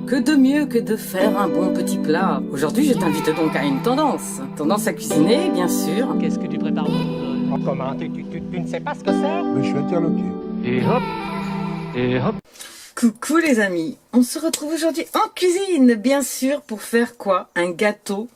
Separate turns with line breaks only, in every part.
Que de mieux que de faire un bon petit plat. Aujourd'hui, je t'invite donc à une tendance. Tendance à cuisiner, bien sûr.
Qu'est-ce que tu prépares?
Oh, comment? Tu ne sais pas ce que c'est?
Mais je suis interloqué.
Et hop, et hop.
Coucou les amis, on se retrouve aujourd'hui en cuisine, bien sûr, pour faire quoi? Un gâteau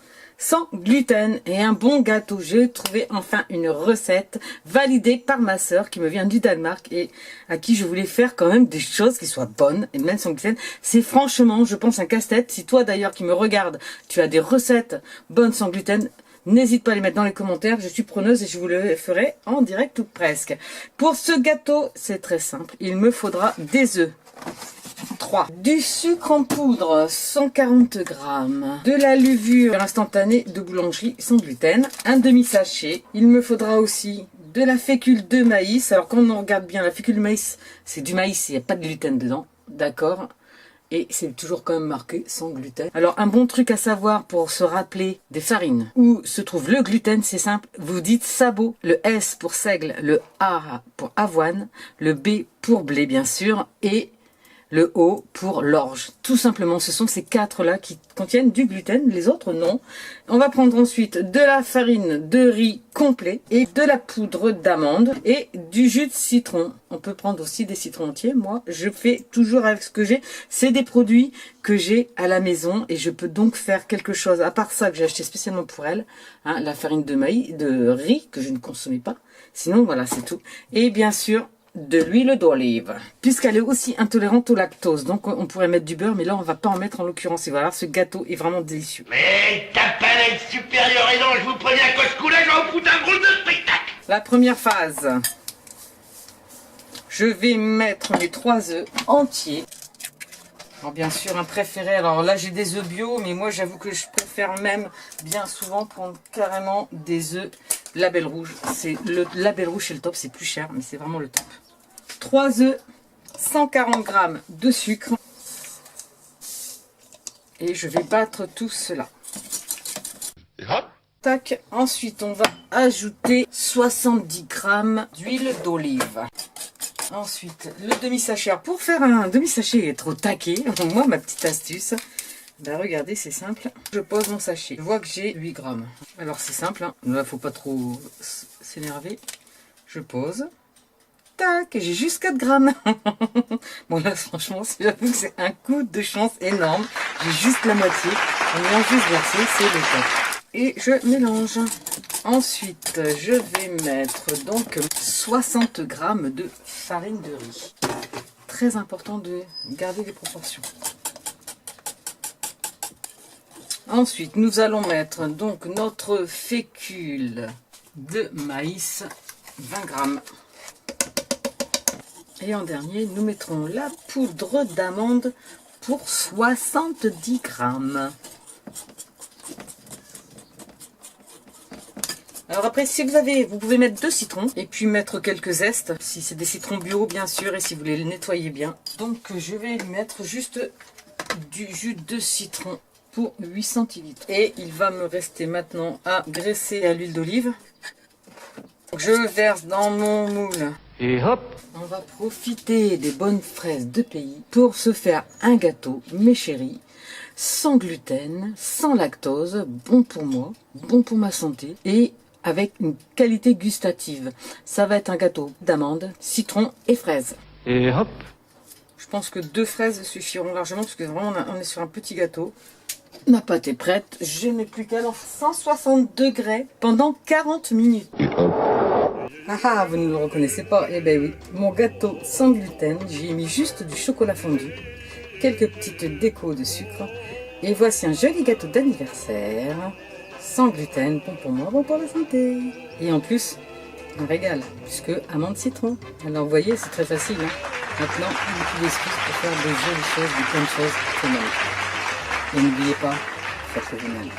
sans gluten et un bon gâteau. J'ai trouvé enfin une recette validée par ma sœur qui me vient du Danemark et à qui je voulais faire quand même des choses qui soient bonnes et même sans gluten. C'est franchement, je pense, un casse-tête. Si toi d'ailleurs qui me regarde, tu as des recettes bonnes sans gluten, n'hésite pas à les mettre dans les commentaires, je suis preneuse et je vous le ferai en direct ou presque. Pour ce gâteau, c'est très simple, il me faudra des œufs. 3. Du sucre en poudre, 140 g. De la levure instantanée de boulangerie sans gluten, un demi-sachet. Il me faudra aussi de la fécule de maïs. Alors quand on regarde bien, la fécule de maïs, c'est du maïs, il n'y a pas de gluten dedans, d'accord? Et c'est toujours quand même marqué sans gluten. Alors un bon truc à savoir pour se rappeler des farines où se trouve le gluten, c'est simple. Vous dites sabot, le S pour seigle, le A pour avoine, le B pour blé bien sûr, et le O pour l'orge. Tout simplement, ce sont ces quatre-là qui contiennent du gluten, les autres non. On va prendre ensuite de la farine de riz complet et de la poudre d'amande et du jus de citron. On peut prendre aussi des citrons entiers. Moi, je fais toujours avec ce que j'ai. C'est des produits que j'ai à la maison et je peux donc faire quelque chose, à part ça que j'ai acheté spécialement pour elle. Hein, la farine de maïs, de riz que je ne consommais pas. Sinon, voilà, c'est tout. Et bien sûr, de l'huile d'olive, puisqu'elle est aussi intolérante au lactose, donc on pourrait mettre du beurre, mais là on va pas en mettre en l'occurrence. Et voilà, ce gâteau est vraiment délicieux.
Mais ta palette supérieure et non, je vous préviens qu'au ce coup-là, je vais vous foutre un gros de spectacle.
La première phase, je vais mettre mes 3 œufs entiers. Alors bien sûr un préféré, alors là j'ai des œufs bio, mais moi j'avoue que je préfère même bien souvent prendre carrément des œufs Label Rouge. C'est le Label Rouge, c'est le top, c'est plus cher, mais c'est vraiment le top. 3 œufs, 140 g de sucre. Et je vais battre tout cela. Tac, ensuite on va ajouter 70 g d'huile d'olive. Ensuite, le demi-sachet. Pour faire un demi-sachet trop taqué, moi ma petite astuce, ben regardez, c'est simple. Je pose mon sachet. Je vois que j'ai 8 grammes. Alors c'est simple, hein. Là faut pas trop s'énerver. Je pose. Tac, j'ai juste 4 grammes. Bon là franchement, j'avoue que c'est un coup de chance énorme. J'ai juste la moitié. En ayant juste versé, c'est le top. Et je mélange. Ensuite, je vais mettre donc 60 g de farine de riz. Très important de garder les proportions. Ensuite, nous allons mettre donc notre fécule de maïs, 20 g. Et en dernier, nous mettrons la poudre d'amande pour 70 g. Alors après, si vous avez, vous pouvez mettre 2 citrons et puis mettre quelques zestes, si c'est des citrons bio bien sûr, et si vous voulez le nettoyer bien. Donc je vais lui mettre juste du jus de citron pour 8 centilitres. Et il va me rester maintenant à graisser à l'huile d'olive. Je verse dans mon moule.
Et hop.
On va profiter des bonnes fraises de pays pour se faire un gâteau, mes chéris, sans gluten, sans lactose, bon pour moi, bon pour ma santé et avec une qualité gustative. Ça va être un gâteau d'amandes, citron et fraises.
Et hop.
Je pense que 2 fraises suffiront largement parce que vraiment on est sur un petit gâteau. Ma pâte est prête, je n'ai plus qu'à l'en 160 degrés pendant 40 minutes. Ah, vous ne le reconnaissez pas? Eh ben oui, mon gâteau sans gluten, j'y ai mis juste du chocolat fondu, quelques petites décos de sucre, et voici un joli gâteau d'anniversaire, sans gluten, bon pour moi, bon pour la santé. Et en plus, un régal, puisque amande citron. Alors vous voyez, c'est très facile. Hein. Maintenant, il n'y a plus d'excuses pour faire de jolies choses, de plein de choses très mal. Et n'oubliez pas, faites-le vous-même.